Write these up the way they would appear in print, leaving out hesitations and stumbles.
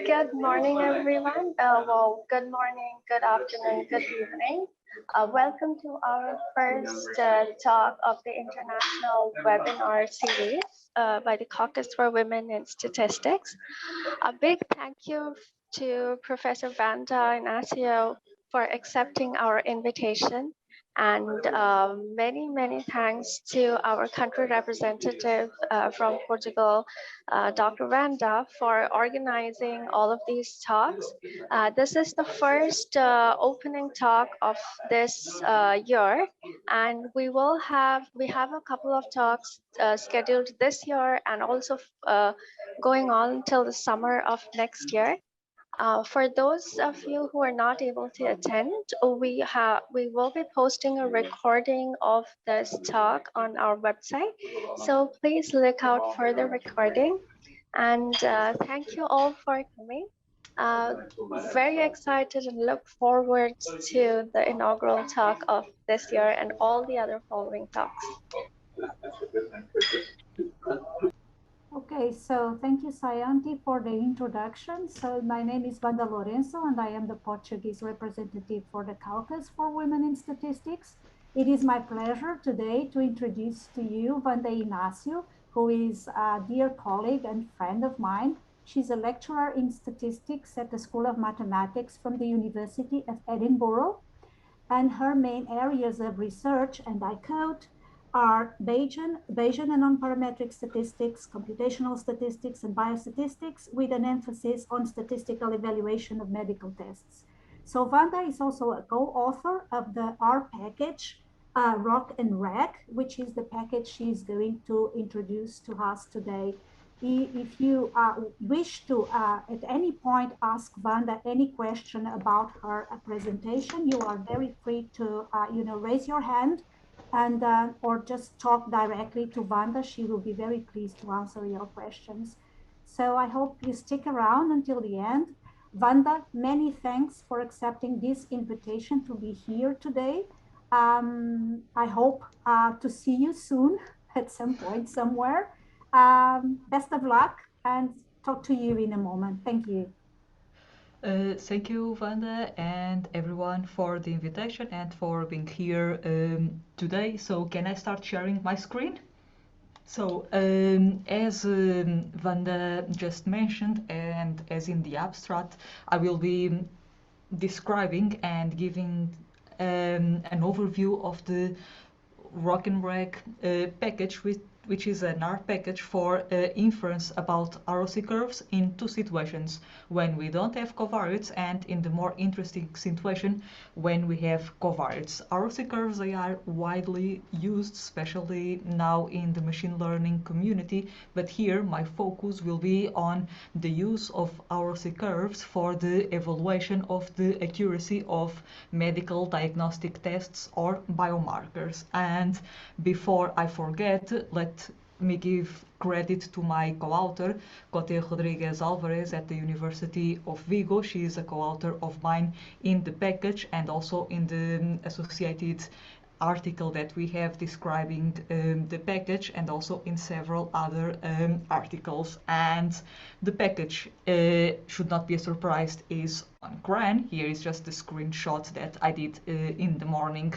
Good morning, everyone. Good morning, good afternoon, good evening. Welcome to our first talk of the international webinar series by the Caucus for Women in Statistics. A big thank you to Professor Vanda Inacio for accepting our invitation. And many thanks to our country representative from Portugal, Dr. Vanda, for organizing all of these talks. This is the first opening talk of this year, and we have a couple of talks scheduled this year and also going on till the summer of next year. For those of you who are not able to attend, we will be posting a recording of this talk on our website. So please look out for the recording. And thank you all for coming. Very excited and look forward to the inaugural talk of this year and all the other following talks. Okay, so thank you, Sayanti, for the introduction. So my name is Vanda Lourenço, and I am the Portuguese representative for the Caucus for Women in Statistics. It is my pleasure today to introduce to you Vanda Inacio, who is a dear colleague and friend of mine. She's a lecturer in statistics at the School of Mathematics from the University of Edinburgh, and her main areas of research, and I quote, are Bayesian and non-parametric statistics, computational statistics, and biostatistics, with an emphasis on statistical evaluation of medical tests. So Vanda is also a co-author of the R package, ROCnReg, which is the package she's going to introduce to us today. If you wish to, at any point, ask Vanda any question about her presentation, you are very free to, raise your hand and or just talk directly to Vanda. She will be very pleased to answer your questions. So I hope you stick around until the end. Vanda, many thanks for accepting this invitation to be here today. I hope to see you soon at some point somewhere. Best of luck, and talk to you in a moment. Thank you. Thank you, Vanda, and everyone for the invitation and for being here today. So can I start sharing my screen? So as Vanda just mentioned, and as in the abstract, I will be describing and giving an overview of the ROCnReg package, which is an R package for inference about ROC curves in two situations: when we don't have covariates, and in the more interesting situation when we have covariates. ROC curves, they are widely used, especially now in the machine learning community, but here my focus will be on the use of ROC curves for the evaluation of the accuracy of medical diagnostic tests or biomarkers. And before I forget, let me give credit to my co-author, Cote Rodriguez Alvarez at the University of Vigo. She is a co-author of mine in the package and also in the associated article that we have describing the package, and also in several other articles. And the package, should not be a surprise, is on CRAN. Here is just the screenshot that I did in the morning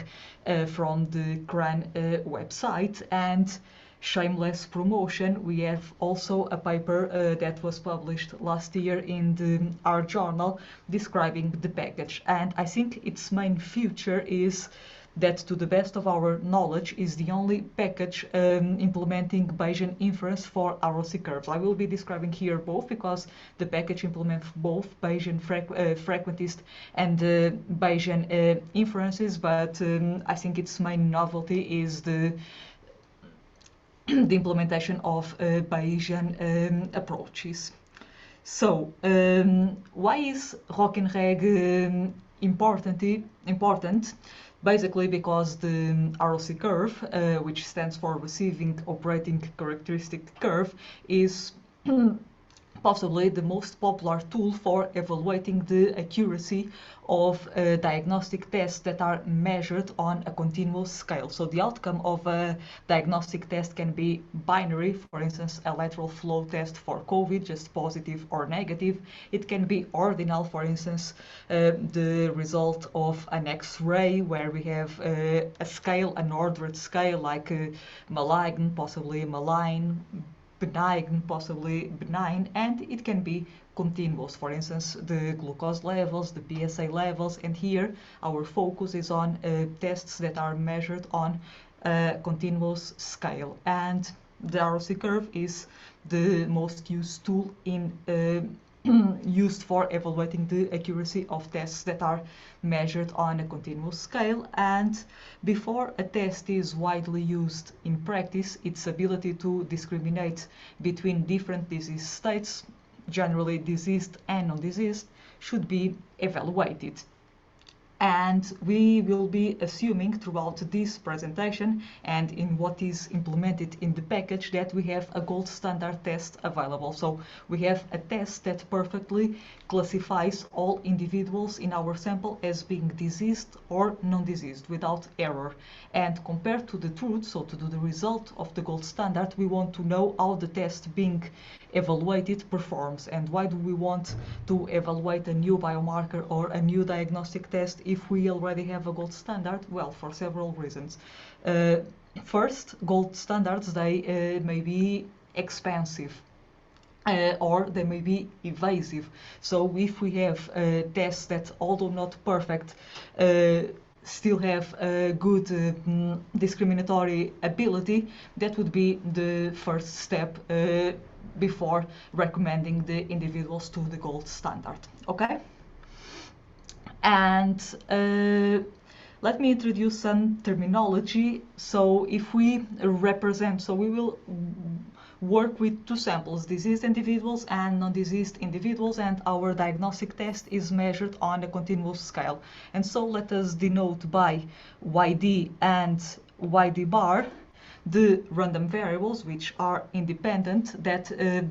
from the CRAN website. And shameless promotion, we have also a paper that was published last year in the R journal describing the package. And I think its main feature is that, to the best of our knowledge, is the only package implementing Bayesian inference for ROC curves. I will be describing here both because the package implements both Bayesian frequentist and Bayesian inferences, but I think its main novelty is the implementation of Bayesian approaches. So, why is ROCnReg important? Basically because the ROC curve, which stands for Receiving Operating Characteristic Curve, is possibly the most popular tool for evaluating the accuracy of diagnostic tests that are measured on a continuous scale. So the outcome of a diagnostic test can be binary, for instance, a lateral flow test for COVID, just positive or negative. It can be ordinal, for instance, the result of an X-ray where we have a scale, an ordered scale, like malignant, possibly malign, benign, possibly benign, and it can be continuous, for instance, the glucose levels, the PSA levels, and here our focus is on tests that are measured on a continuous scale. And the ROC curve is the most used tool in used for evaluating the accuracy of tests that are measured on a continuous scale. And before a test is widely used in practice, its ability to discriminate between different disease states, generally diseased and non-diseased, should be evaluated. And we will be assuming throughout this presentation and in what is implemented in the package that we have a gold standard test available. So we have a test that perfectly classifies all individuals in our sample as being diseased or non-diseased without error. And compared to the truth, so to the result of the gold standard, we want to know how the test being evaluated performs. And why do we want to evaluate a new biomarker or a new diagnostic test if we already have a gold standard? Well, for several reasons. First, gold standards, they may be expensive. Or they may be evasive. So if we have tests that, although not perfect, still have a good discriminatory ability, that would be the first step before recommending the individuals to the gold standard. Okay? And let me introduce some terminology. So if we represent, so we will work with two samples, diseased individuals and non-diseased individuals, and our diagnostic test is measured on a continuous scale. And so let us denote by YD and YD bar the random variables which are independent that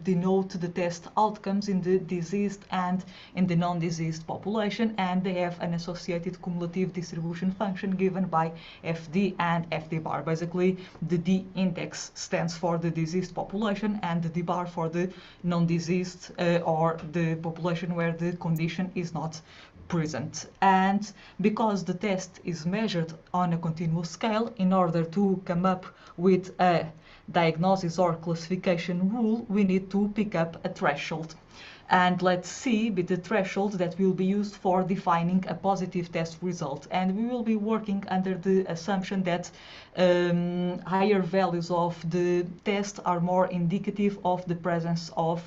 denote the test outcomes in the diseased and in the non-diseased population, and they have an associated cumulative distribution function given by FD and FD bar. Basically, the D index stands for the diseased population and the D bar for the non-diseased or the population where the condition is not present. And because the test is measured on a continuous scale, in order to come up with a diagnosis or classification rule, we need to pick up a threshold. And let's see with the threshold that will be used for defining a positive test result. And we will be working under the assumption that higher values of the test are more indicative of the presence of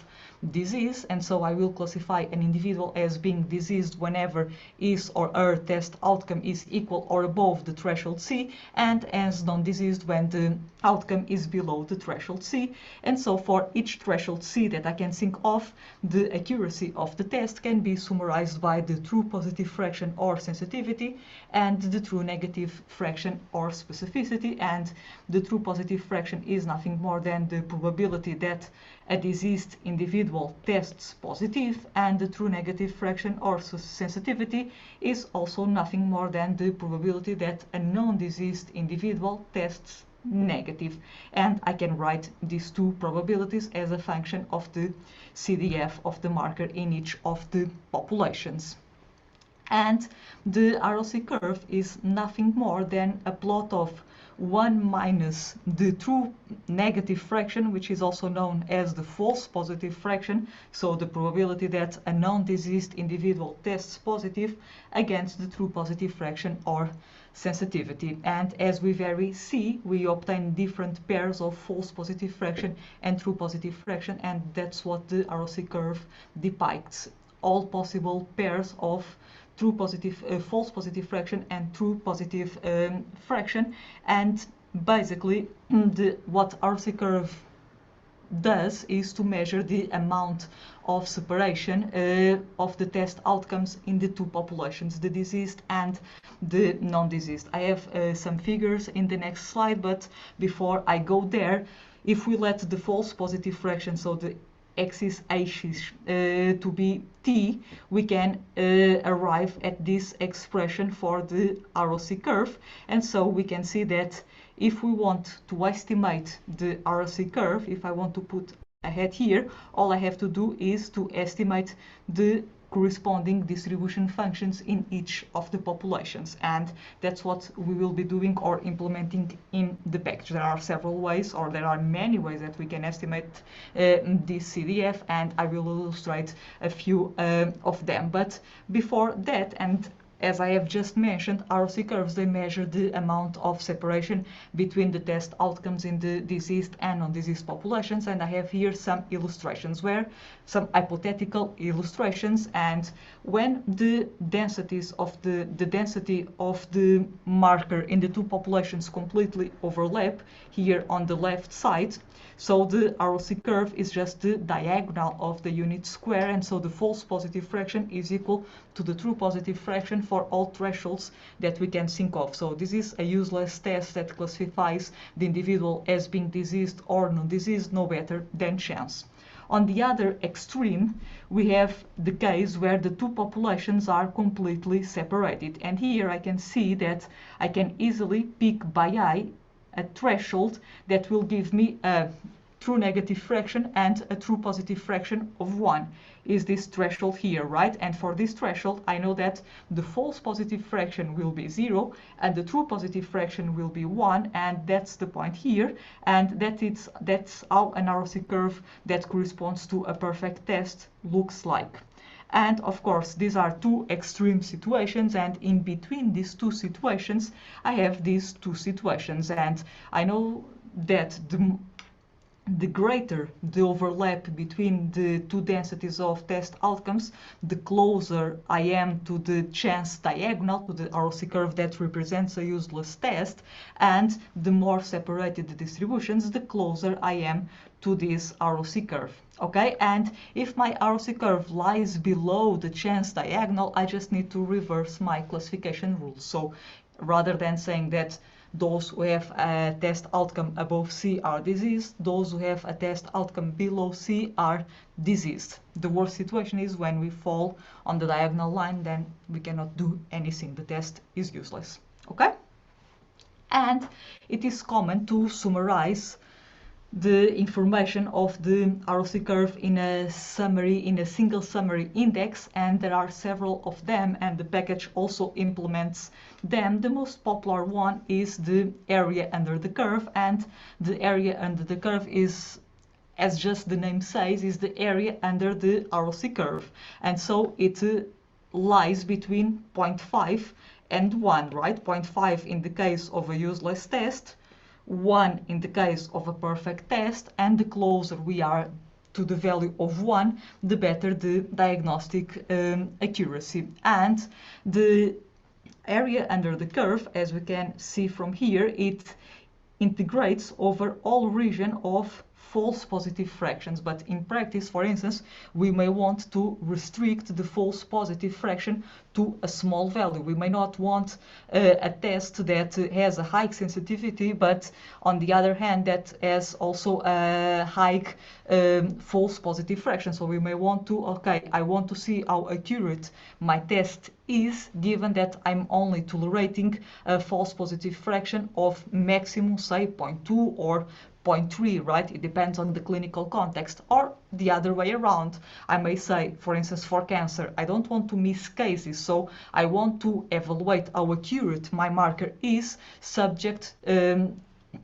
disease, and so I will classify an individual as being diseased whenever his or her test outcome is equal or above the threshold C, and as non-diseased when the outcome is below the threshold C. And so for each threshold C that I can think of, the accuracy of the test can be summarized by the true positive fraction or sensitivity and the true negative fraction or specificity. And the true positive fraction is nothing more than the probability that a diseased individual tests positive, and the true negative fraction or sensitivity is also nothing more than the probability that a non-diseased individual tests negative. And I can write these two probabilities as a function of the CDF of the marker in each of the populations. And the ROC curve is nothing more than a plot of 1 minus the true negative fraction, which is also known as the false positive fraction, so the probability that a non-diseased individual tests positive, against the true positive fraction or sensitivity. And as we vary C, we obtain different pairs of false positive fraction and true positive fraction, and that's what the ROC curve depicts. All possible pairs of true positive, false positive fraction and true positive fraction. And basically what ROC curve does is to measure the amount of separation of the test outcomes in the two populations, the diseased and the non-diseased. I have some figures in the next slide, but before I go there, if we let the false positive fraction, so the axis to be t, we can arrive at this expression for the ROC curve. And so we can see that if we want to estimate the ROC curve, if I want to put a head here, all I have to do is to estimate the corresponding distribution functions in each of the populations, and that's what we will be doing or implementing in the package. There are several ways, or there are many ways that we can estimate this CDF, and I will illustrate a few of them. But before that, and as I have just mentioned, ROC curves, they measure the amount of separation between the test outcomes in the diseased and non-diseased populations. And I have here some illustrations, where some hypothetical illustrations, and when the densities of the density of the marker in the two populations completely overlap here on the left side, so the ROC curve is just the diagonal of the unit square, and so the false positive fraction is equal to the true positive fraction for all thresholds that we can think of. So this is a useless test that classifies the individual as being diseased or non-diseased no better than chance. On the other extreme, we have the case where the two populations are completely separated. And here I can see that I can easily pick by eye a threshold that will give me a true negative fraction and a true positive fraction of 1 is this threshold here, right? And for this threshold, I know that the false positive fraction will be 0 and the true positive fraction will be 1, and that's the point here, and that's how an ROC curve that corresponds to a perfect test looks like. And of course, these are two extreme situations, and in between these two situations, I have these two situations. And I know that the greater the overlap between the two densities of test outcomes, the closer I am to the chance diagonal, to the ROC curve that represents a useless test, and the more separated the distributions, the closer I am to this ROC curve. Okay, and if my ROC curve lies below the chance diagonal, I just need to reverse my classification rules. So rather than saying that those who have a test outcome above C are diseased, those who have a test outcome below C are diseased. The worst situation is when we fall on the diagonal line, then we cannot do anything. The test is useless. Okay? And it is common to summarize the information of the ROC curve in a summary, in a single summary index, and there are several of them, and the package also implements them. The most popular one is the area under the curve, and the area under the curve is, as just the name says, is the area under the ROC curve, and so it lies between 0.5 and 1, right? 0.5 in the case of a useless test, 1 in the case of a perfect test, and the closer we are to the value of 1, the better the diagnostic accuracy. And the area under the curve, as we can see from here, it integrates over all region of false positive fractions. But in practice, for instance, we may want to restrict the false positive fraction to a small value. We may not want a test that has a high sensitivity, but on the other hand, that has also a high false positive fraction. So we may want to, okay, I want to see how accurate my test is, given that I'm only tolerating a false positive fraction of maximum, say, 0.2 or 0.3, right? It depends on the clinical context. Or the other way around, I may say, for instance, for cancer, I don't want to miss cases, so I want to evaluate how accurate my marker is, subject to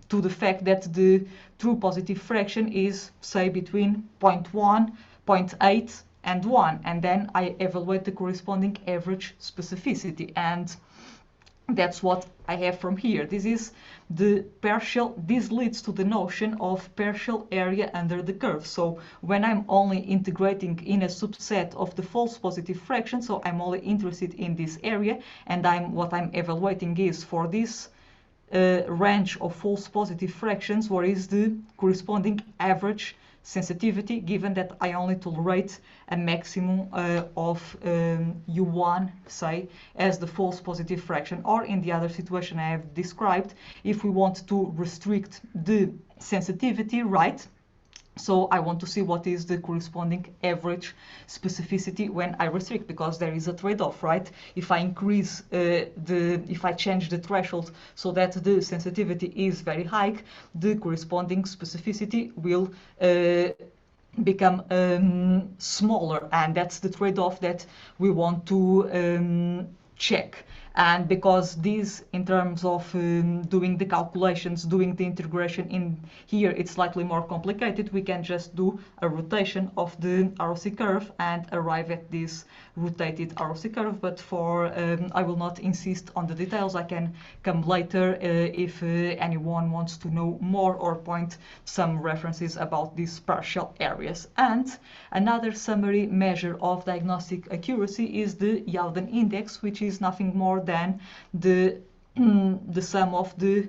the fact that the true positive fraction is, say, between 0.1, 0.8 and 1, and then I evaluate the corresponding average specificity, and that's what I have from here. This is the partial, this leads to the notion of partial area under the curve. So when I'm only integrating in a subset of the false positive fraction, so I'm only interested in this area, and what I'm evaluating is for this range of false positive fractions, what is the corresponding average sensitivity, given that I only tolerate a maximum of U1, say, as the false positive fraction. Or in the other situation I have described, if we want to restrict the sensitivity, right? So I want to see what is the corresponding average specificity when I restrict, because there is a trade-off, right? If I increase if I change the threshold so that the sensitivity is very high, the corresponding specificity will become smaller, and that's the trade-off that we want to check. And because these, in terms of doing the calculations, doing the integration in here, it's slightly more complicated, we can just do a rotation of the ROC curve and arrive at this rotated ROC curve. But for I will not insist on the details. I can come later if anyone wants to know more or point some references about these partial areas. And another summary measure of diagnostic accuracy is the Youden index, which is nothing more than the sum of the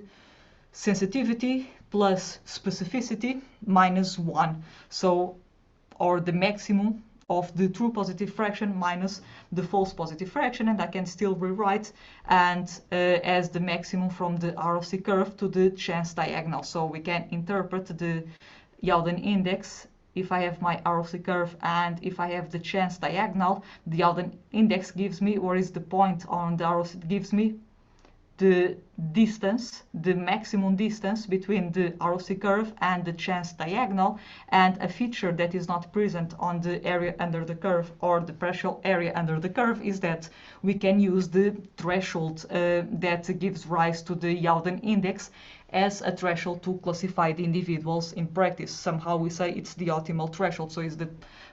sensitivity plus specificity minus 1. So, or the maximum of the true positive fraction minus the false positive fraction, and I can still rewrite and as the maximum from the ROC curve to the chance diagonal. So we can interpret the Youden index. If I have my ROC curve and if I have the chance diagonal, the Youden index gives me, or is the point on the ROC, gives me the distance, the maximum distance between the ROC curve and the chance diagonal. And a feature that is not present on the area under the curve or the partial area under the curve is that we can use the threshold that gives rise to the Youden index as a threshold to classify the individuals in practice. Somehow we say it's the optimal threshold, so it's the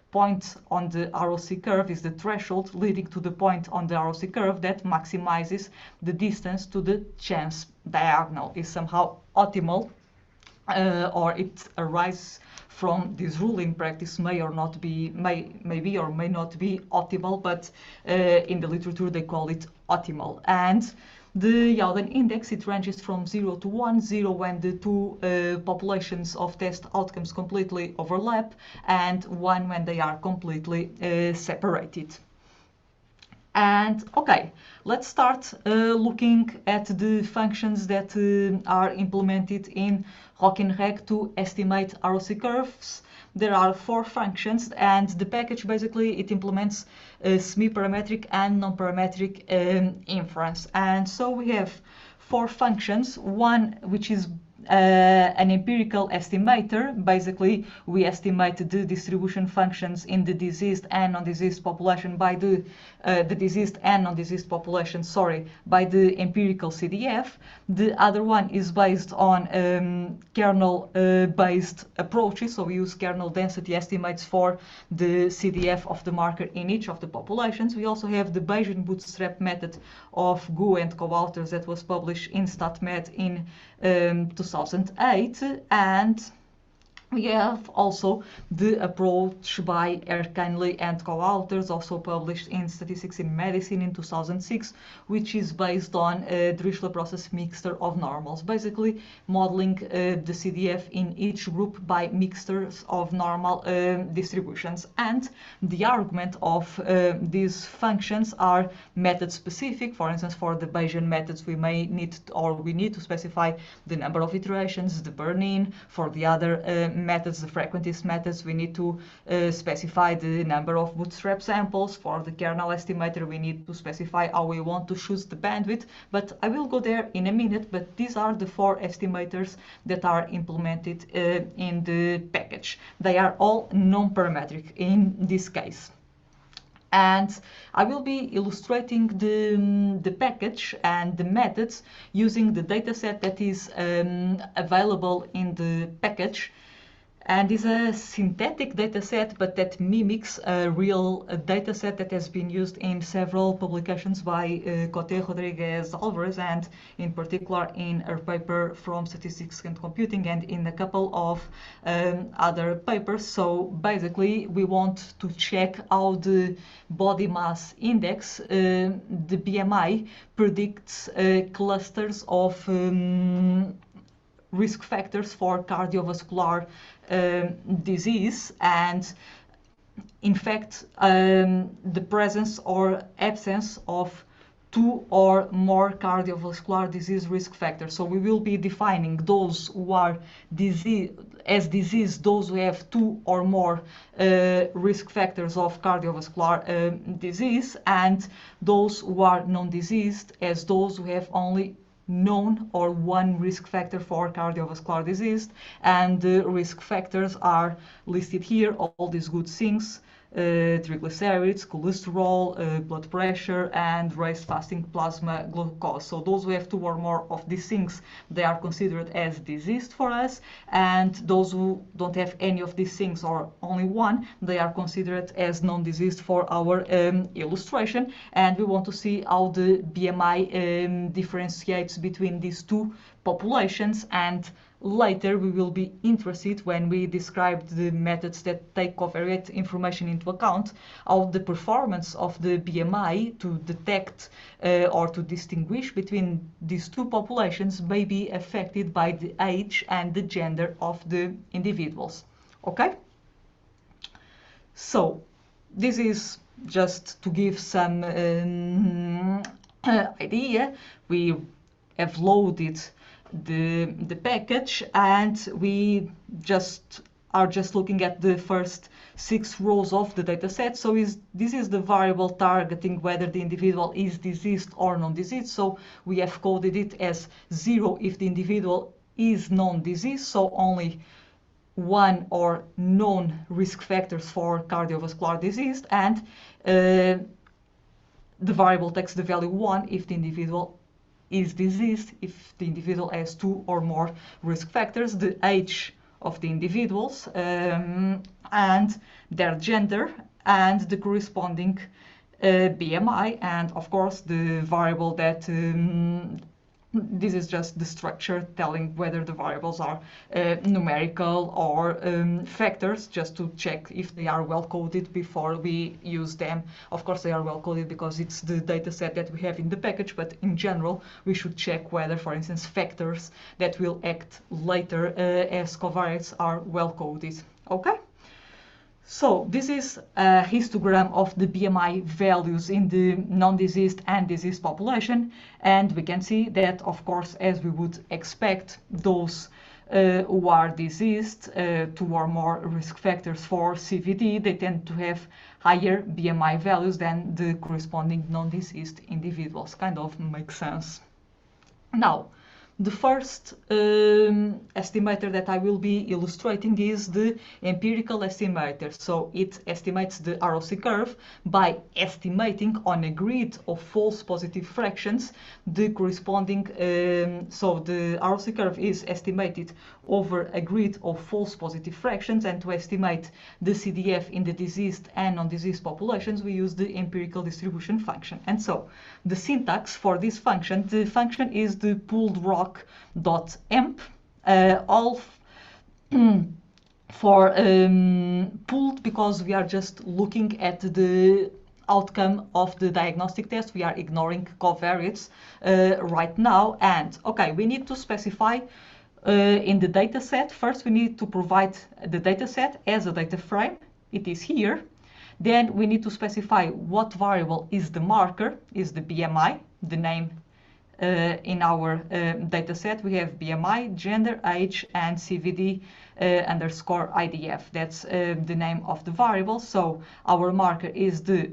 point on the ROC curve is the threshold leading to the point on the ROC curve that maximizes the distance to the chance diagonal, is somehow optimal, or it arises from this rule. In practice may or not be, may be or may not be optimal, but in the literature they call it optimal. And the Youden index, it ranges from 0 to 1, 0 when the two populations of test outcomes completely overlap, and 1 when they are completely separated. And okay, let's start looking at the functions that are implemented in ROCnReg to estimate ROC curves. There are 4 functions, and the package basically it implements semi-parametric and non-parametric inference. And so we have 4 functions, one which is an empirical estimator. Basically, we estimate the distribution functions in the diseased and non-diseased population by the diseased and non-diseased population, by the empirical CDF. The other one is based on kernel-based approaches, so we use kernel density estimates for the CDF of the marker in each of the populations. We also have the Bayesian bootstrap method of Gu and co-authors that was published in StatMed in 2008, and we have also the approach by ROCnReg and co-authors, also published in Statistics in Medicine in 2006, which is based on a Dirichlet process mixture of normals, basically modeling the CDF in each group by mixtures of normal distributions. And the argument of these functions are method specific. For instance, for the Bayesian methods, we need to specify the number of iterations, the burn-in. For the other methods, the frequentist methods, we need to specify the number of bootstrap samples. For the kernel estimator, we need to specify how we want to choose the bandwidth, but I will go there in a minute. But these are the 4 estimators that are implemented in the package. They are all non-parametric in this case. And I will be illustrating the package and the methods using the dataset that is available in the package. And is a synthetic dataset, but that mimics a real dataset that has been used in several publications by Cote Rodriguez Alvarez, and in particular in her paper from Statistics and Computing, and in a couple of other papers. So basically, we want to check how the body mass index, the BMI, predicts clusters of risk factors for cardiovascular disease, and in fact the presence or absence of 2 or more cardiovascular disease risk factors. So we will be defining those who are disease, those who have 2 or more risk factors of cardiovascular disease, and those who are non-diseased as those who have only known or one risk factor for cardiovascular disease. And the risk factors are listed here, all these good things: triglycerides, cholesterol, blood pressure, and raised fasting plasma glucose. So those who have 2 or more of these things, they are considered as diseased for us, and those who don't have any of these things or only one, they are considered as non-diseased for our illustration. And we want to see how the BMI differentiates between these two populations, and later we will be interested, when we describe the methods that take covariate information into account, how the performance of the BMI to detect or to distinguish between these two populations may be affected by the age and the gender of the individuals. Okay? So this is just to give some idea. We have loaded the package, and we are just looking at the first 6 rows of the data set. So this is the variable targeting whether the individual is diseased or non-diseased. So we have coded it as 0 if the individual is non-diseased, so only one or known risk factors for cardiovascular disease, and the variable takes the value 1 if the individual is diseased, if the individual has 2 or more risk factors, the age of the individuals, and their gender, and the corresponding BMI, and of course the variable that this is just the structure telling whether the variables are numerical or factors, just to check if they are well coded before we use them. Of course they are well coded because it's the data set that we have in the package, but in general we should check whether, for instance, factors that will act later as covariates are well coded. Okay? So this is a histogram of the BMI values in the non-diseased and diseased population, and we can see that, of course, as we would expect, those who are diseased, 2 or more risk factors for CVD, they tend to have higher BMI values than the corresponding non-diseased individuals. Kind of makes sense. Now, the first estimator that I will be illustrating is the empirical estimator. So it estimates the ROC curve by estimating on a grid of false positive fractions the corresponding, so the ROC curve is estimated over a grid of false positive fractions, and to estimate the CDF in the diseased and non-diseased populations we use the empirical distribution function. And so the syntax for this function, the function is the pooled ROC.emp, all for pooled because we are just looking at the outcome of the diagnostic test. We are ignoring covariates right now. And okay, we need to specify in the data set. First we need to provide the data set as a data frame. It is here. Then we need to specify what variable is the marker, is the BMI, the name in our data set. We have BMI, gender, age, and CVD underscore IDF. That's the name of the variable. So our marker is the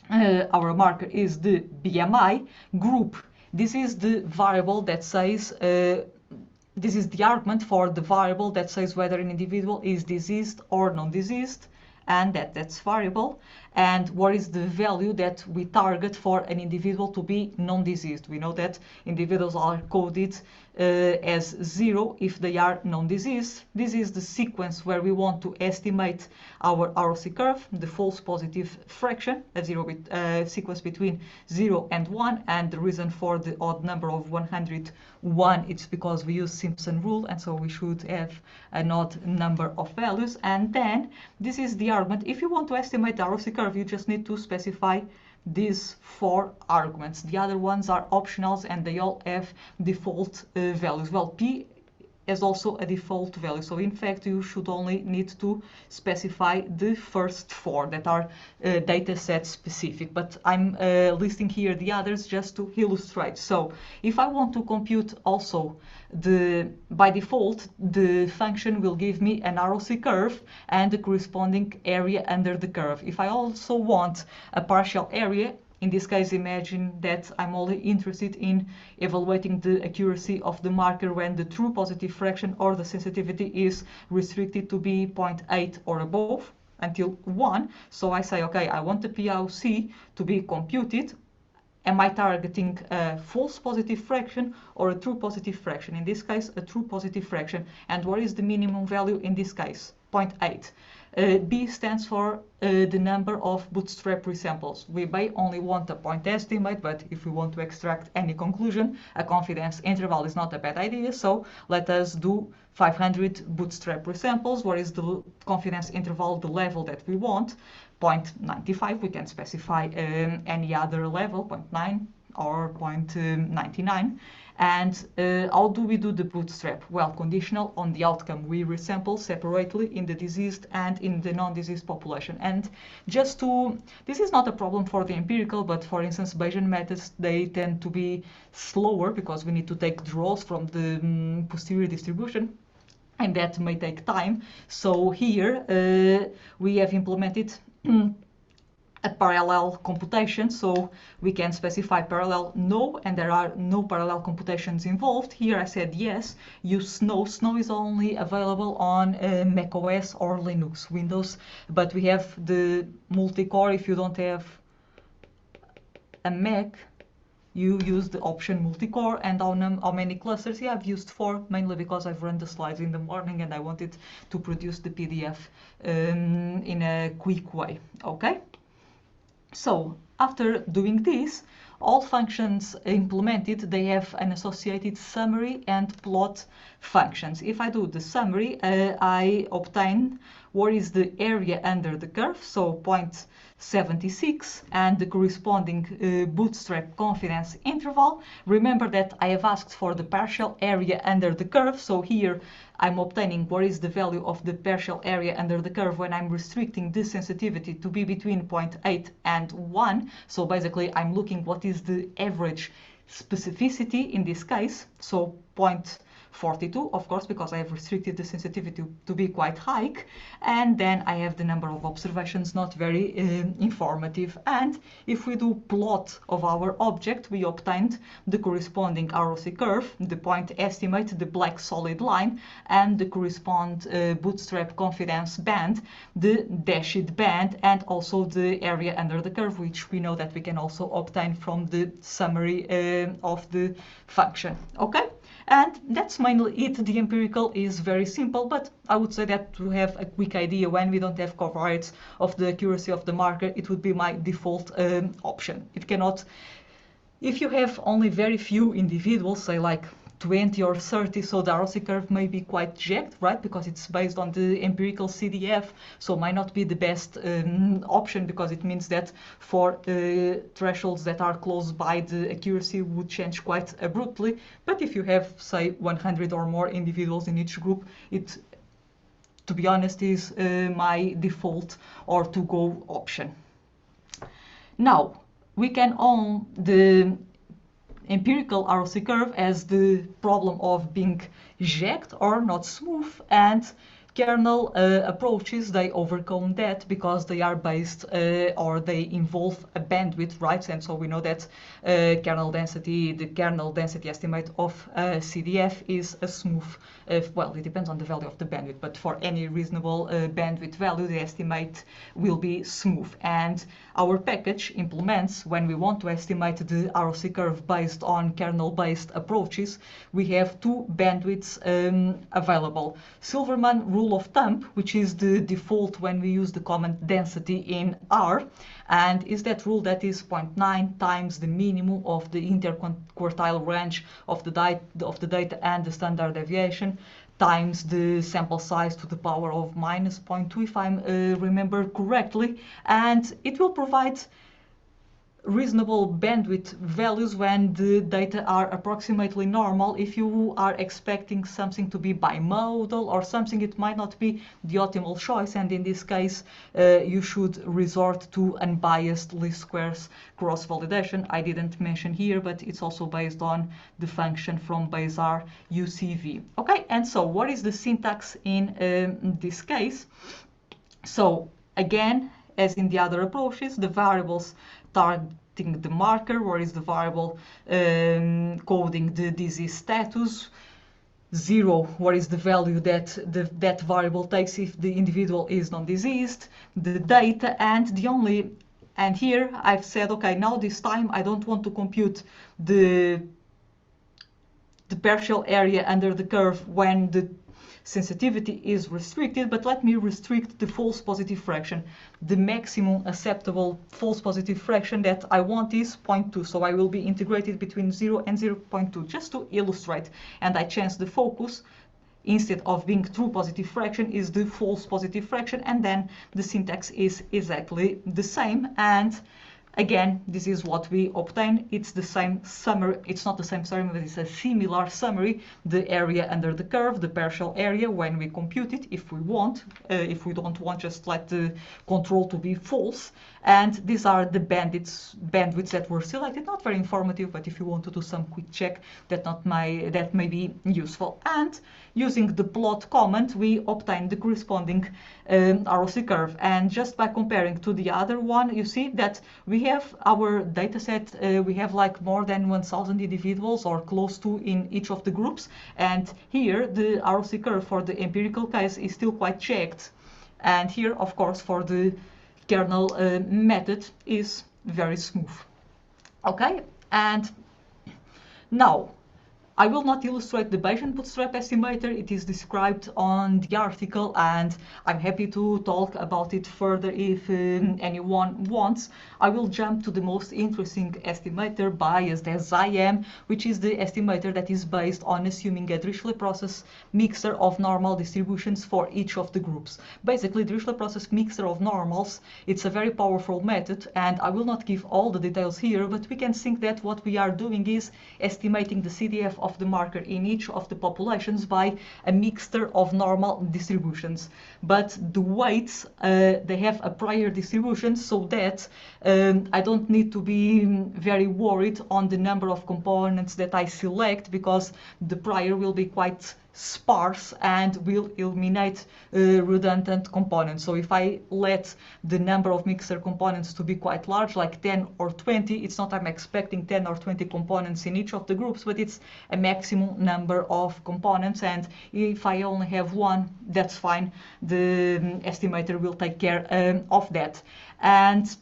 BMI group. This is the variable that says this is the argument for the variable that says whether an individual is diseased or non-diseased, and that's variable. And what is the value that we target for an individual to be non-diseased? We know that individuals are coded as 0 if they are non-diseased. This is the sequence where we want to estimate our ROC curve, the false positive fraction, a sequence between 0 and 1, and the reason for the odd number of 101, it's because we use Simpson rule, and so we should have an odd number of values. And then this is the argument. If you want to estimate the ROC curve, you just need to specify these 4 arguments. The other ones are optionals and they all have default values. Well, P as also a default value. So in fact, you should only need to specify the first 4 that are data set specific, but I'm listing here the others just to illustrate. So if I want to compute also by default, the function will give me an ROC curve and the corresponding area under the curve. If I also want a partial area, in this case, imagine that I'm only interested in evaluating the accuracy of the marker when the true positive fraction or the sensitivity is restricted to be 0.8 or above until 1. So I say, okay, I want the POC to be computed. Am I targeting a false positive fraction or a true positive fraction? In this case, a true positive fraction. And what is the minimum value in this case? 0.8. B stands for the number of bootstrap resamples. We may only want a point estimate, but if we want to extract any conclusion, a confidence interval is not a bad idea. So let us do 500 bootstrap resamples. What is the confidence interval, the level that we want? 0.95. We can specify any other level, 0.9 or 0.99. And how do we do the bootstrap? Well, conditional on the outcome. We resample separately in the diseased and in the non-diseased population. And just to, this is not a problem for the empirical, but for instance, Bayesian methods, they tend to be slower because we need to take draws from the posterior distribution, and that may take time. So here we have implemented a parallel computation, so we can specify parallel no, and there are no parallel computations involved. Here I said yes, use Snow. Snow is only available on macOS or Linux, Windows, but we have the multi-core. If you don't have a Mac, you use the option multi-core. And how many clusters? Yeah, I've used 4, mainly because I've run the slides in the morning and I wanted to produce the PDF in a quick way. Okay. So after doing this, all functions implemented, they have an associated summary and plot functions. If I do the summary, I obtain what is the area under the curve, so 0.76, and the corresponding bootstrap confidence interval. Remember that I have asked for the partial area under the curve, so here I'm obtaining what is the value of the partial area under the curve when I'm restricting this sensitivity to be between 0.8 and 1. So basically I'm looking what is the average specificity in this case, so 0.42, of course, because I have restricted the sensitivity to be quite high, and then I have the number of observations, not very informative. And if we do plot of our object, we obtained the corresponding ROC curve, the point estimate, the black solid line, and the corresponding bootstrap confidence band, the dashed band, and also the area under the curve, which we know that we can also obtain from the summary of the function. Okay. And that's mainly it. The empirical is very simple, but I would say that to have a quick idea when we don't have covariates of the accuracy of the marker, it would be my default option. It cannot, if you have only very few individuals, say like 20 or 30, so the ROC curve may be quite jagged, right? Because it's based on the empirical CDF, so might not be the best option, because it means that for thresholds that are close by, the accuracy would change quite abruptly. But if you have, say, 100 or more individuals in each group, it, to be honest, is my default or to-go option. Now, we can own the empirical ROC curve as the problem of being jagged or not smooth, and kernel approaches, they overcome that because they are based or they involve a bandwidth, right? And so we know that kernel density, the kernel density estimate of CDF is a smooth, well, it depends on the value of the bandwidth, but for any reasonable bandwidth value, the estimate will be smooth. And our package implements, when we want to estimate the ROC curve based on kernel-based approaches, we have 2 bandwidths available. Silverman rule of thumb, which is the default when we use the comment density in R, and is that rule that is 0.9 times the minimum of the interquartile range of the data and the standard deviation times the sample size to the power of -0.2, if I remember correctly, and it will provide reasonable bandwidth values when the data are approximately normal. If you are expecting something to be bimodal or something, it might not be the optimal choice, and in this case you should resort to unbiased least squares cross validation. I didn't mention here, but it's also based on the function from base R UCV. Okay, and so what is the syntax in this case? So again, as in the other approaches, the variables targeting the marker, where is the variable coding the disease status, 0, what is the value that that variable takes if the individual is non-diseased, the data, and here I've said, okay, now this time I don't want to compute the partial area under the curve when the sensitivity is restricted, but let me restrict the false positive fraction. The maximum acceptable false positive fraction that I want is 0.2, so I will be integrated between 0 and 0.2 just to illustrate, and I change the focus. Instead of being true positive fraction is the false positive fraction, and then the syntax is exactly the same. And again, this is what we obtain. It's the same summary. It's not the same summary, but it's a similar summary. The area under the curve, the partial area when we compute it, if we want. If we don't want, just let the control to be false. And these are the bandwidths that were selected. Not very informative, but if you want to do some quick check, that may be useful. And using the plot command, we obtain the corresponding ROC curve. And just by comparing to the other one, you see that we have our data set, we have like more than 1,000 individuals or close to in each of the groups. And here the ROC curve for the empirical case is still quite checked. And here, of course, for the kernel method is very smooth. Okay, and now I will not illustrate the Bayesian bootstrap estimator. It is described on the article, and I'm happy to talk about it further if anyone wants. I will jump to the most interesting estimator, biased as I am, which is the estimator that is based on assuming a Dirichlet process mixture of normal distributions for each of the groups. Basically, Dirichlet process mixture of normals, it's a very powerful method, and I will not give all the details here, but we can think that what we are doing is estimating the CDF of the marker in each of the populations by a mixture of normal distributions. But the weights, they have a prior distribution, so that I don't need to be very worried on the number of components that I select, because the prior will be quite sparse and will eliminate redundant components. So if I let the number of mixer components to be quite large, like 10 or 20, it's not I'm expecting 10 or 20 components in each of the groups, but it's a maximum number of components, and if I only have one, that's fine. The estimator will take care of that. And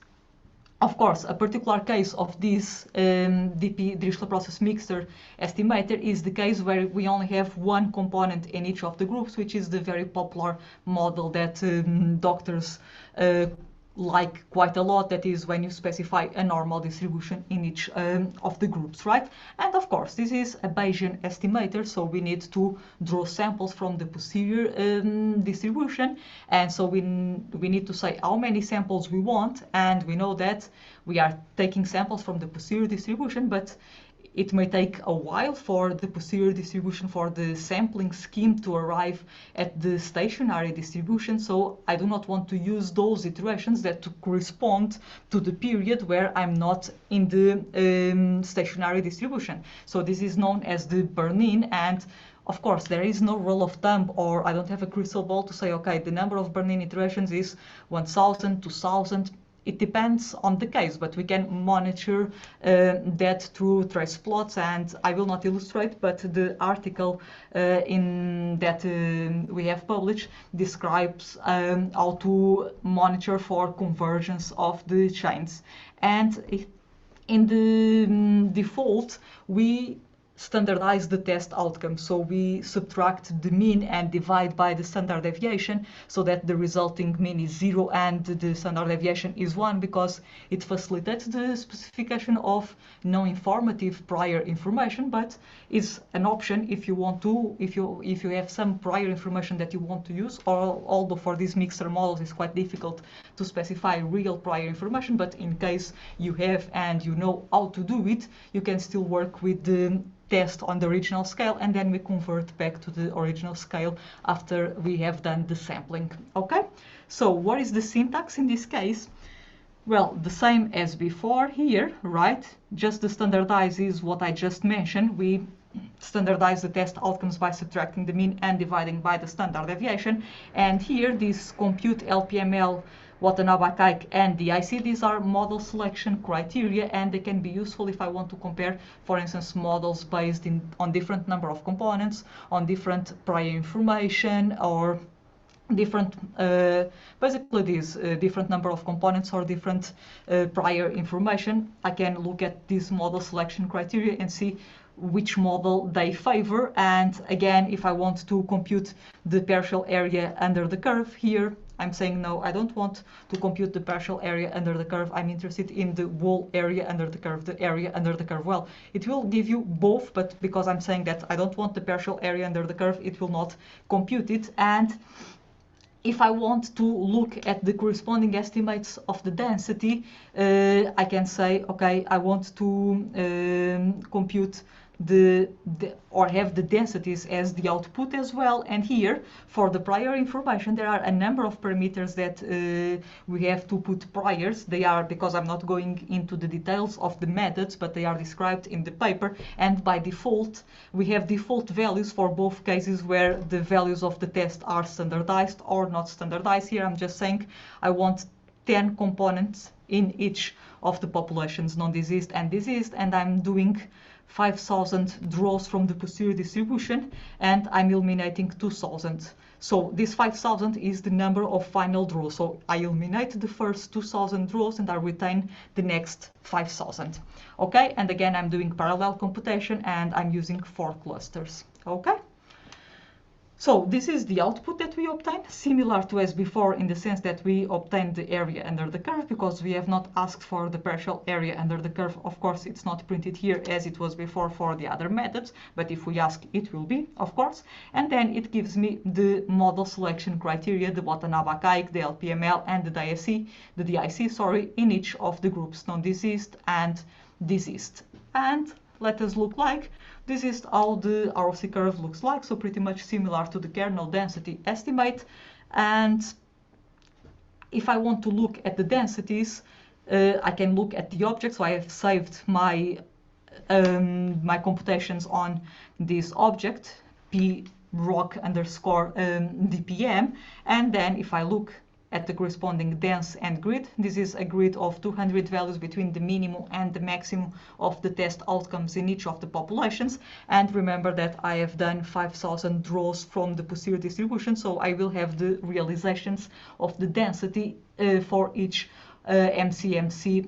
of course, a particular case of this DP Dirichlet process mixture estimator is the case where we only have one component in each of the groups, which is the very popular model that doctors like quite a lot. That is when you specify a normal distribution in each of the groups, right? And of course, this is a Bayesian estimator, so we need to draw samples from the posterior distribution, and so we need to say how many samples we want, and we know that we are taking samples from the posterior distribution, but it may take a while for the posterior distribution, for the sampling scheme to arrive at the stationary distribution. So I do not want to use those iterations that correspond to the period where I'm not in the stationary distribution. So this is known as the burn-in, and of course, there is no rule of thumb, or I don't have a crystal ball to say, okay, the number of burn-in iterations is 1,000, 2,000. It depends on the case, but we can monitor that through trace plots, and I will not illustrate, but the article in that we have published describes how to monitor for convergence of the chains. And in the default, we standardize the test outcome. So we subtract the mean and divide by the standard deviation so that the resulting mean is 0 and the standard deviation is 1, because it facilitates the specification of non-informative prior information, but is an option if you want to, if you have some prior information that you want to use, or although for these mixer models it's quite difficult to specify real prior information, but in case you have and you know how to do it, you can still work with the test on the original scale, and then we convert back to the original scale after we have done the sampling. Okay, so what is the syntax in this case? Well, the same as before here, right? Just the standardize is what I just mentioned. We standardize the test outcomes by subtracting the mean and dividing by the standard deviation. And here, this compute LPML, Watanabe and DIC, these are model selection criteria, and they can be useful if I want to compare, for instance, models based on different number of components, on different prior information, or different, basically these different number of components or different prior information. I can look at these model selection criteria and see which model they favor. And again, if I want to compute the partial area under the curve here, I'm saying no, I don't want to compute the partial area under the curve. I'm interested in the whole area under the curve, the area under the curve. Well, it will give you both, but because I'm saying that I don't want the partial area under the curve, it will not compute it. And if I want to look at the corresponding estimates of the density, I can say, okay, I want to compute or have the densities as the output as well. And here, for the prior information, there are a number of parameters that we have to put priors. They are, because I'm not going into the details of the methods, but they are described in the paper. And by default, we have default values for both cases where the values of the test are standardized or not standardized. Here, I'm just saying I want 10 components in each of the populations, non-diseased and diseased, and I'm doing 5,000 draws from the posterior distribution, and I'm eliminating 2,000. So this 5,000 is the number of final draws. So I eliminate the first 2,000 draws and I retain the next 5,000. Okay, and again, I'm doing parallel computation and I'm using 4 clusters. Okay. So this is the output that we obtain, similar to as before in the sense that we obtain the area under the curve, because we have not asked for the partial area under the curve. Of course, it's not printed here as it was before for the other methods, but if we ask, it will be, of course. And then it gives me the model selection criteria, the Watanabe, the LPML, and the DIC, sorry, in each of the groups, non-diseased and diseased. And let us look like this is how the ROC curve looks like, so pretty much similar to the kernel density estimate. And if I want to look at the densities, I can look at the object. So I have saved my my computations on this object, ROC_DPM, and then if I look at the corresponding dense and grid, this is a grid of 200 values between the minimum and the maximum of the test outcomes in each of the populations. And remember that I have done 5,000 draws from the posterior distribution, so I will have the realizations of the density for each MCMC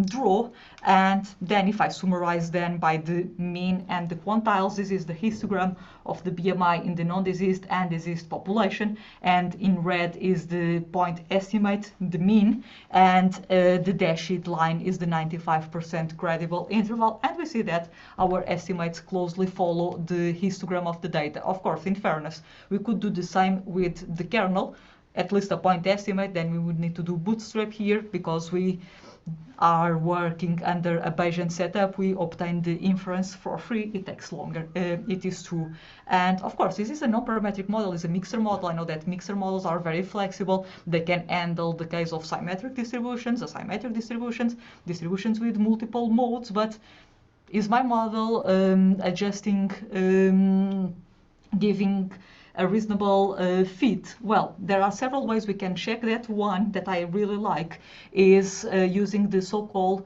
draw. And then if I summarize then by the mean and the quantiles, this is the histogram of the BMI in the non-diseased and diseased population, and in red is the point estimate, the mean, and the dashed line is the 95% credible interval. And we see that our estimates closely follow the histogram of the data. Of course, in fairness, we could do the same with the kernel, at least a point estimate. Then we would need to do bootstrap here, because we are working under a Bayesian setup. We obtain the inference for free. It takes longer, it is true. And of course, this is a non-parametric model, it's a mixer model. I know that mixer models are very flexible. They can handle the case of symmetric distributions, asymmetric distributions, distributions with multiple modes. But is my model adjusting, giving a reasonable fit? Well, there are several ways we can check that. One that I really like is using the so-called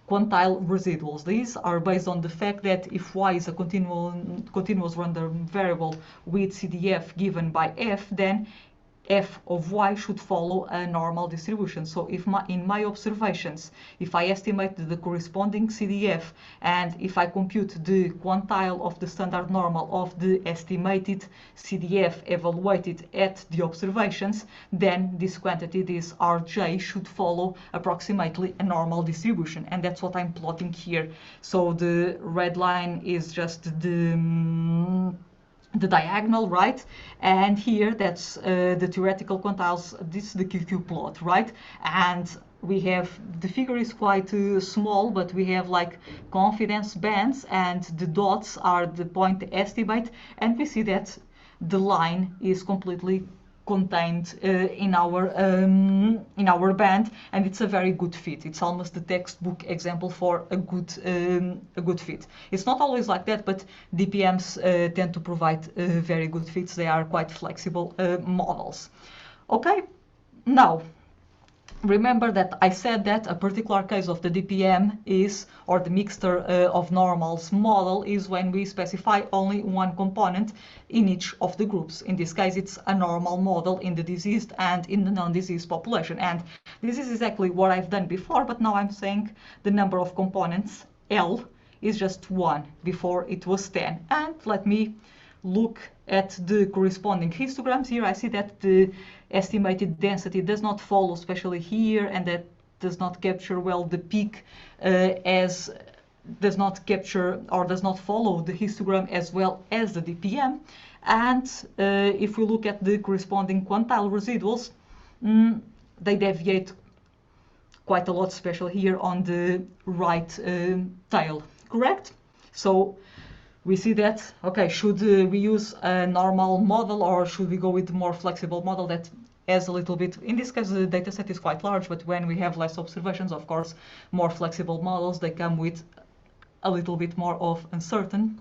quantile residuals. These are based on the fact that if y is a continuous random variable with CDF given by f, then f of y should follow a normal distribution. So if in my observations, if I estimate the corresponding CDF and if I compute the quantile of the standard normal of the estimated CDF evaluated at the observations, then this quantity, this Rj, should follow approximately a normal distribution, and that's what I'm plotting here. So the red line is just the diagonal, right? And here that's the theoretical quantiles. This is the QQ plot, right? And we have, the figure is quite small, but we have like confidence bands, and the dots are the point estimate, and we see that the line is completely contained in our band, and it's a very good fit. It's almost the textbook example for a good fit. It's not always like that, but DPMs tend to provide very good fits. They are quite flexible models. Okay, now remember that I said that a particular case of the DPM is, or the mixture of normals model, is when we specify only one component in each of the groups. In this case, it's a normal model in the diseased and in the non-diseased population. And this is exactly what I've done before, but now I'm saying the number of components, L, is just 1. Before it was 10. And let me look at the corresponding histograms. Here I see that the estimated density does not follow, especially here, and that does not capture well the peak does not capture or does not follow the histogram as well as the DPM. And if we look at the corresponding quantile residuals, they deviate quite a lot, especially here on the right tail, correct? So we see that, okay, should we use a normal model, or should we go with a more flexible model that has a little bit, in this case the data set is quite large, but when we have less observations, of course, more flexible models, they come with a little bit more of uncertain.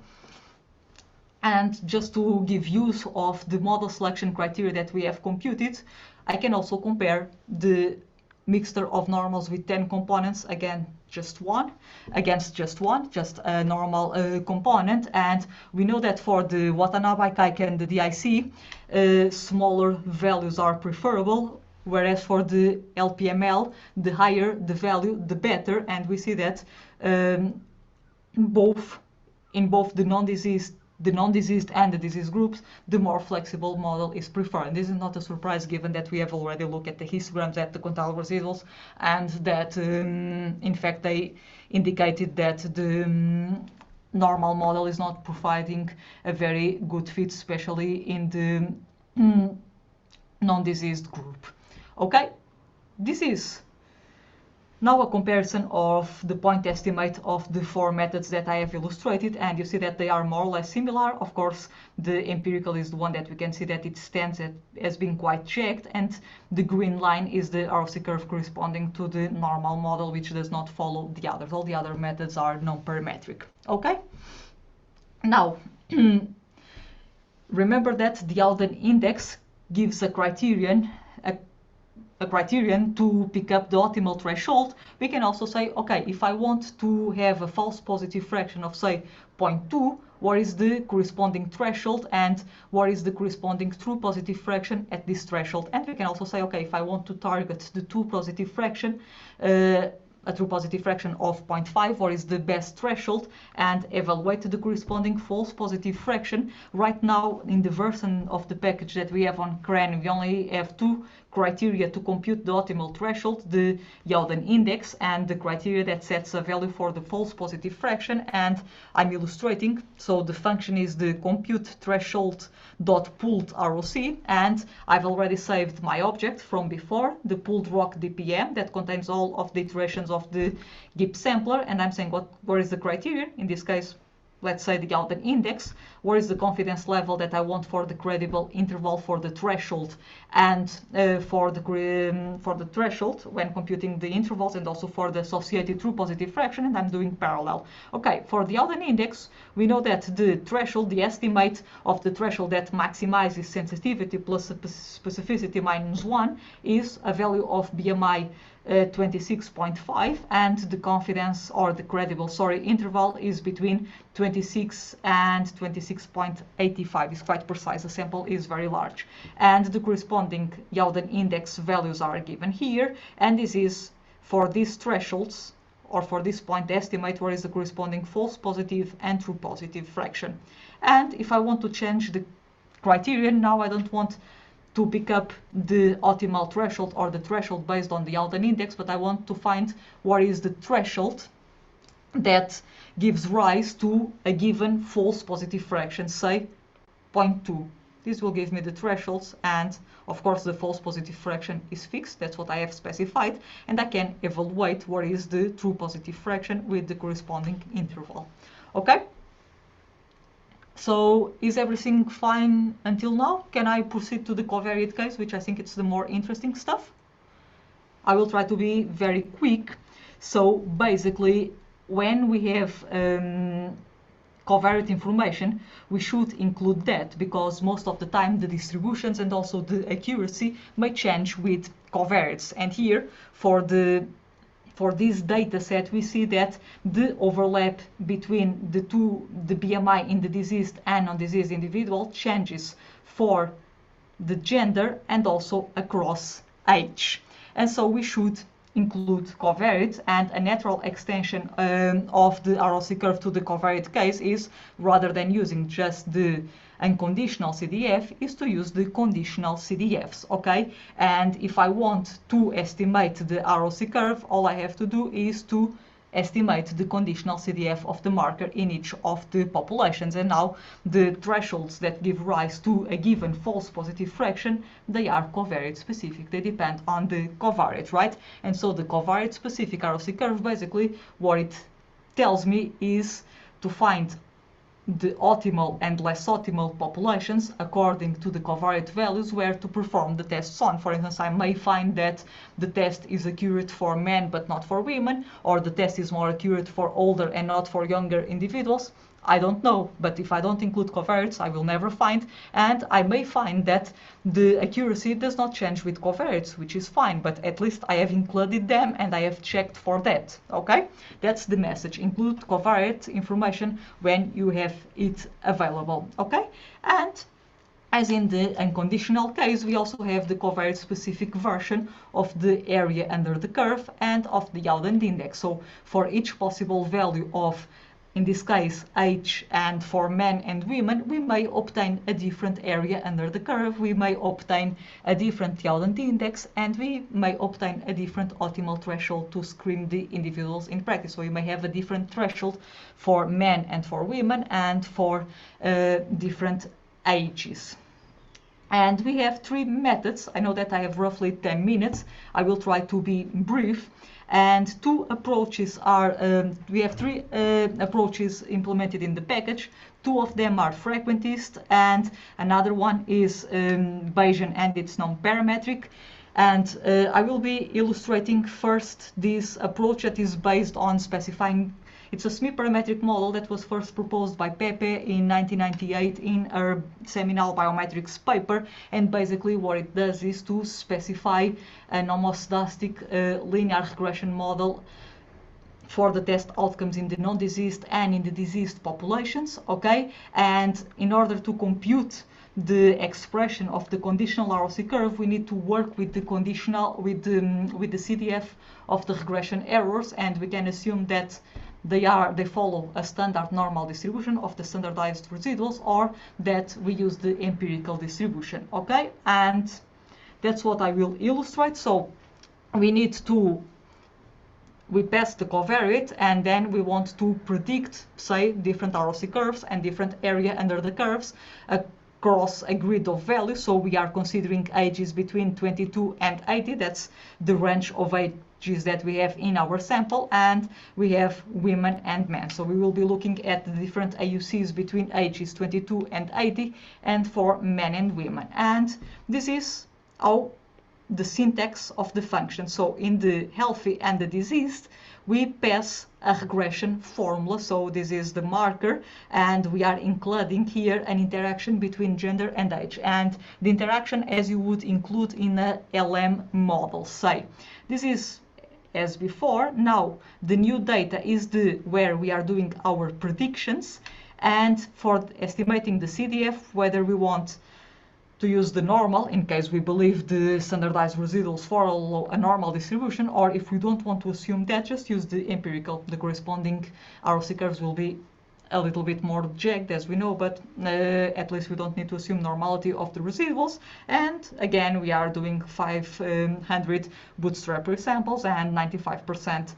And just to give use of the model selection criteria that we have computed, I can also compare the mixture of normals with 10 components, again, just one, just a normal component. And we know that for the Watanabe, Kaike, and the DIC, smaller values are preferable, whereas for the LPML, the higher the value, the better. And we see that in both the non-diseased and the disease groups, the more flexible model is preferred. And this is not a surprise, given that we have already looked at the histograms at the quantile residuals, and that in fact they indicated that the normal model is not providing a very good fit, especially in the non-diseased group. Okay, this is now a comparison of the point estimate of the 4 methods that I have illustrated, and you see that they are more or less similar. Of course, the empirical is the one that we can see that it stands as being quite checked, and the green line is the ROC curve corresponding to the normal model, which does not follow the others. All the other methods are non-parametric. Okay? Now, remember that the Alden index gives a criterion to pick up the optimal threshold. We can also say, okay, if I want to have a false positive fraction of, say, 0.2, what is the corresponding threshold, and what is the corresponding true positive fraction at this threshold? And we can also say, okay, if I want to target the true positive fraction, a true positive fraction of 0.5, what is the best threshold, and evaluate the corresponding false positive fraction. Right now, in the version of the package that we have on CRAN, we only have 2 criteria to compute the optimal threshold, the Alden index and the criteria that sets a value for the false positive fraction. And I'm illustrating, so the function is the compute threshold dot pooled ROC, and I've already saved my object from before, the pooled ROC DPM, that contains all of the iterations of the GIP sampler, and I'm saying what is the criterion, in this case, let's say the Alden index, where is the confidence level that I want for the credible interval for the threshold, and for the threshold when computing the intervals, and also for the associated true positive fraction, and I'm doing parallel. Okay, for the Alden index, we know that the threshold, the estimate of the threshold that maximizes sensitivity plus specificity minus 1, is a value of BMI 26.5, and the confidence or the credible interval is between 26 and 26.85. It's quite precise. The sample is very large, and the corresponding Youden index values are given here, and this is for these thresholds or for this point estimate where is the corresponding false positive and true positive fraction. And if I want to change the criterion, now I don't want to pick up the optimal threshold or the threshold based on the Youden index, but I want to find what is the threshold that gives rise to a given false positive fraction, say 0.2. This will give me the thresholds, and of course the false positive fraction is fixed. That's what I have specified, and I can evaluate what is the true positive fraction with the corresponding interval. Okay? So is everything fine until now? Can I proceed to the covariate case, which I think it's the more interesting stuff? I will try to be very quick. So basically, when we have covariate information, we should include that, because most of the time the distributions and also the accuracy may change with covariates. And here, for this data set, we see that the overlap between the BMI in the diseased and non-diseased individual changes for the gender and also across age. And so we should include covariates, and a natural extension of the ROC curve to the covariate case is, rather than using just the unconditional CDF, is to use the conditional CDFs, okay? And if I want to estimate the ROC curve, all I have to do is to estimate the conditional CDF of the marker in each of the populations. And now the thresholds that give rise to a given false positive fraction, they are covariate specific. They depend on the covariate, right? And so the covariate specific ROC curve, basically what it tells me is to find the optimal and less optimal populations according to the covariate values where to perform the tests on. For instance, I may find that the test is accurate for men but not for women, or the test is more accurate for older and not for younger individuals. I don't know, but if I don't include covariates, I will never find, and I may find that the accuracy does not change with covariates, which is fine, but at least I have included them and I have checked for that, okay? That's the message. Include covariate information when you have it available, okay? And as in the unconditional case, we also have the covariate specific version of the area under the curve and of the Youden index. So for each possible value of, in this case, age, and for men and women, we may obtain a different area under the curve, we may obtain a different Youden index, and we may obtain a different optimal threshold to screen the individuals in practice. So we may have a different threshold for men and for women and for different ages. And we have three methods. I know that I have roughly 10 minutes. I will try to be brief. And two approaches are, we have three approaches implemented in the package. Two of them are frequentist, and another one is Bayesian, and it's non-parametric. And I will be illustrating first this approach that is based on specifying. It's a semi-parametric model that was first proposed by Pepe in 1998 in a seminal biometrics paper, and basically what it does is to specify an homoscedastic linear regression model for the test outcomes in the non-diseased and in the diseased populations, okay? And in order to compute the expression of the conditional ROC curve, we need to work with the conditional, with the CDF of the regression errors, and we can assume that they follow a standard normal distribution of the standardized residuals, or that we use the empirical distribution, okay? And that's what I will illustrate. So we pass the covariate, and then we want to predict, say, different ROC curves and different area under the curves across a grid of values. So we are considering ages between 22 and 80. That's the range of ages that we have in our sample, and we have women and men. So we will be looking at the different AUCs between ages 22 and 80, and for men and women. And this is how the syntax of the function. So in the healthy and the diseased, we pass a regression formula. So this is the marker, and we are including here an interaction between gender and age, and the interaction as you would include in a LM model. Say this is as before. Now the new data is where we are doing our predictions, and for estimating the CDF, whether we want to use the normal in case we believe the standardized residuals follow a normal distribution, or if we don't want to assume that, just use the empirical. The corresponding ROC curves will be a little bit more jagged, as we know, but at least we don't need to assume normality of the residuals. And again, we are doing 500 bootstrap resamples and 95%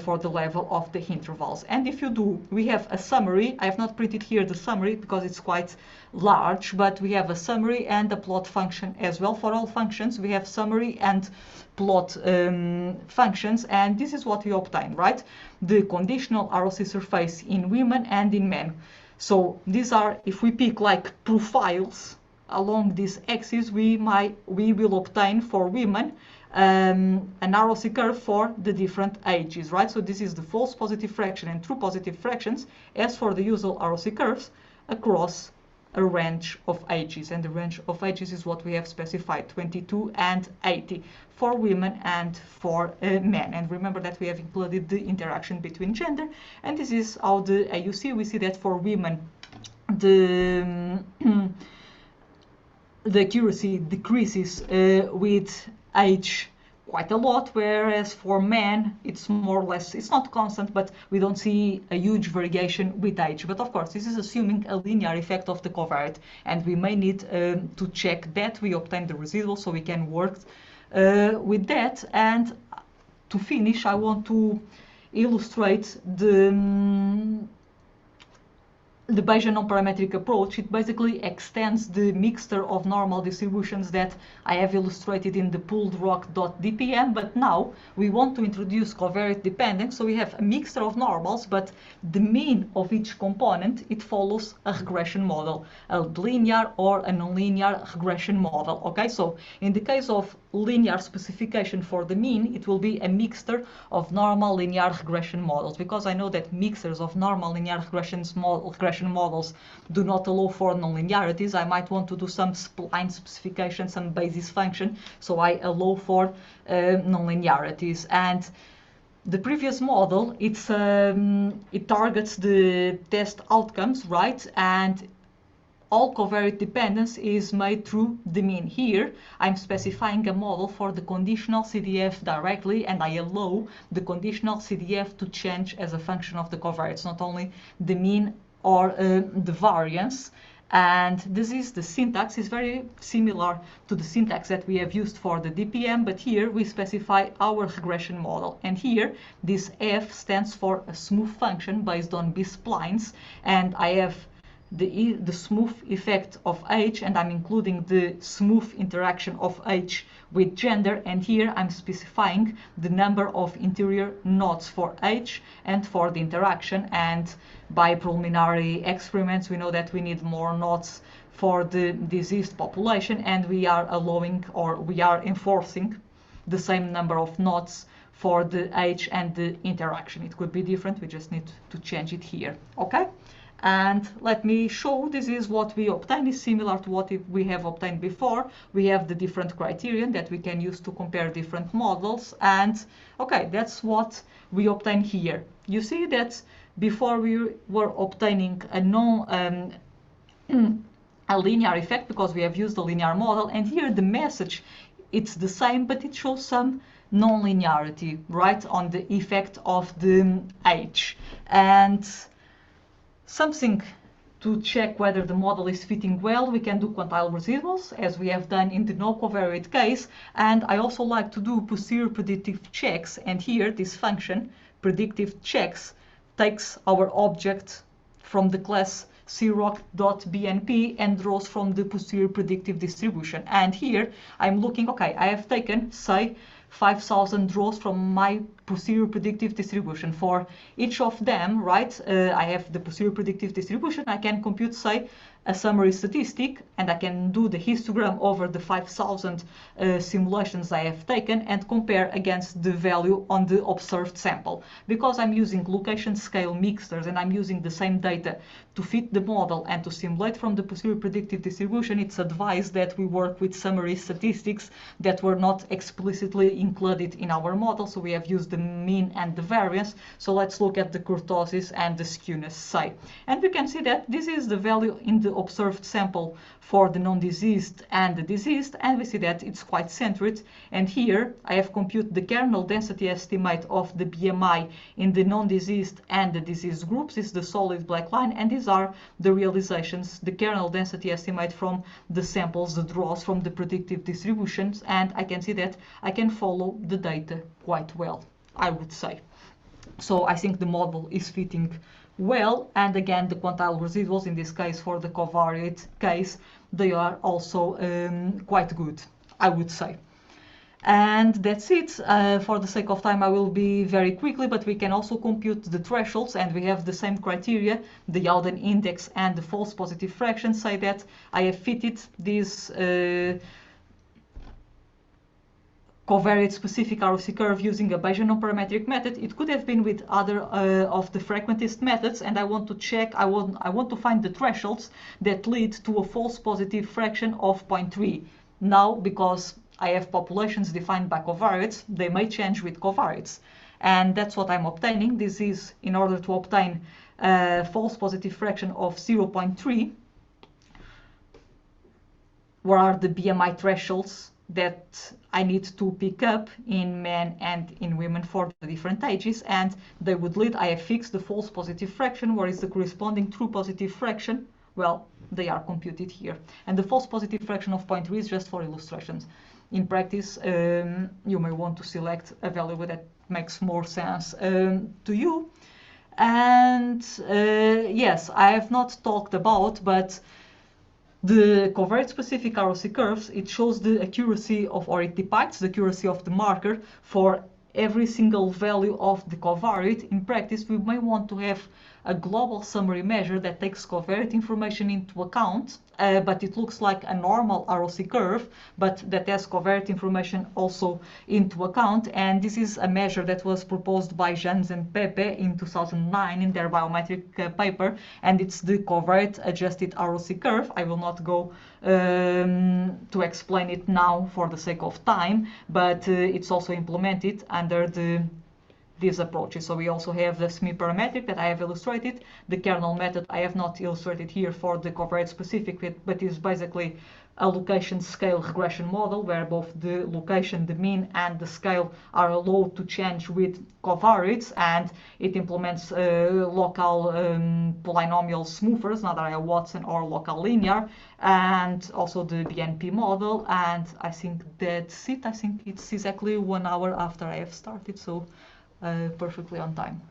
for the level of the intervals. And if you do, we have a summary. I have not printed here the summary because it's quite large, but we have a summary and a plot function as well. For all functions, we have summary and plot functions, and this is what we obtain, right? The conditional ROC surface in women and in men. So these are, if we pick like profiles along this axis, we will obtain for women an ROC curve for the different ages, right? So this is the false positive fraction and true positive fractions as for the usual ROC curves across a range of ages, and the range of ages is what we have specified, 22 and 80 for women and for men. And remember that we have included the interaction between gender, and this is how the AUC, we see that for women the accuracy decreases with age quite a lot, whereas for men it's more or less, it's not constant, but we don't see a huge variation with age. But of course, this is assuming a linear effect of the covariate, and we may need to check that we obtain the residual, so we can work with that. And to finish, I want to illustrate the Bayesian non-parametric approach. It basically extends the mixture of normal distributions that I have illustrated in the pooled roc.dpm, but now we want to introduce covariate dependence. So we have a mixture of normals, but the mean of each component, it follows a regression model, a linear or a nonlinear regression model. Okay, so in the case of linear specification for the mean, it will be a mixture of normal linear regression models, because I know that mixtures of normal linear regression models do not allow for nonlinearities. I might want to do some spline specification, some basis function, so I allow for nonlinearities. And the previous model, it targets the test outcomes, right? And all covariate dependence is made through the mean. Here, I'm specifying a model for the conditional CDF directly, and I allow the conditional CDF to change as a function of the covariates, not only the mean or the variance. And this is the syntax, is very similar to the syntax that we have used for the DPM, but here we specify our regression model. And here, this F stands for a smooth function based on B-splines, and I have the smooth effect of age, and I'm including the smooth interaction of age with gender, and here I'm specifying the number of interior nodes for age and for the interaction. And by preliminary experiments, we know that we need more nodes for the diseased population, and we are allowing, or we are enforcing, the same number of nodes for the age and the interaction. It could be different, we just need to change it here. Okay? And let me show, this is what we obtain, is similar to what we have obtained before. We have the different criterion that we can use to compare different models, and okay, that's what we obtain here. You see that before we were obtaining a linear effect because we have used a linear model, and here the message, it's the same, but it shows some non-linearity, right, on the effect of the age. And something to check whether the model is fitting well, we can do quantile residuals, as we have done in the no covariate case. And I also like to do posterior predictive checks, and here this function, predictive checks, takes our object from the class CROC.BNP and draws from the posterior predictive distribution. And here I'm looking, okay, I have taken, say, 5,000 draws from my posterior predictive distribution. For each of them, right, I have the posterior predictive distribution. I can compute, say, a summary statistic, and I can do the histogram over the 5,000 simulations I have taken and compare against the value on the observed sample. Because I'm using location scale mixtures and I'm using the same data to fit the model and to simulate from the posterior predictive distribution, it's advised that we work with summary statistics that were not explicitly included in our model. So we have used the mean and the variance. So let's look at the kurtosis and the skewness, say. And we can see that this is the value in the observed sample for the non-diseased and the diseased, and we see that it's quite centered. And here I have computed the kernel density estimate of the BMI in the non-diseased and the diseased groups. This is the solid black line, and these are the realizations, the kernel density estimate from the samples, the draws from the predictive distributions, and I can see that I can follow the data quite well, I would say. So I think the model is fitting well, and again the quantile residuals in this case for the covariate case, they are also quite good, I would say. And that's it. For the sake of time I will be very quickly, but we can also compute the thresholds, and we have the same criteria, the Youden index and the false positive fraction. Say that I have fitted these covariate specific ROC curve using a Bayesian non-parametric method. It could have been with other of the frequentist methods, and I want to check, I want to find the thresholds that lead to a false positive fraction of 0.3. Now, because I have populations defined by covariates, they may change with covariates, and that's what I'm obtaining. This is in order to obtain a false positive fraction of 0.3. What are the BMI thresholds that I need to pick up in men and in women for the different ages, and they would lead, I have fixed the false positive fraction. Where is the corresponding true positive fraction? Well, they are computed here. And the false positive fraction of 0.3 is just for illustrations. In practice, you may want to select a value that makes more sense to you. And yes, I have not talked about, but the covariate-specific ROC curves, it shows the accuracy of, or it depicts the accuracy of the marker for every single value of the covariate. In practice, we may want to have a global summary measure that takes covariate information into account, but it looks like a normal ROC curve, but that has covariate information also into account. And this is a measure that was proposed by Jans and Pepe in 2009 in their biometric paper, and it's the covariate adjusted ROC curve. I will not go to explain it now for the sake of time, but it's also implemented under these approaches. So we also have the semi-parametric that I have illustrated. The kernel method I have not illustrated here for the covariate specific, but is basically a location scale regression model where both the location, the mean, and the scale are allowed to change with covariates, and it implements local polynomial smoothers, neither Watson or local linear, and also the BNP model. And I think that's it. I think it's exactly 1 hour after I have started, so perfectly on time.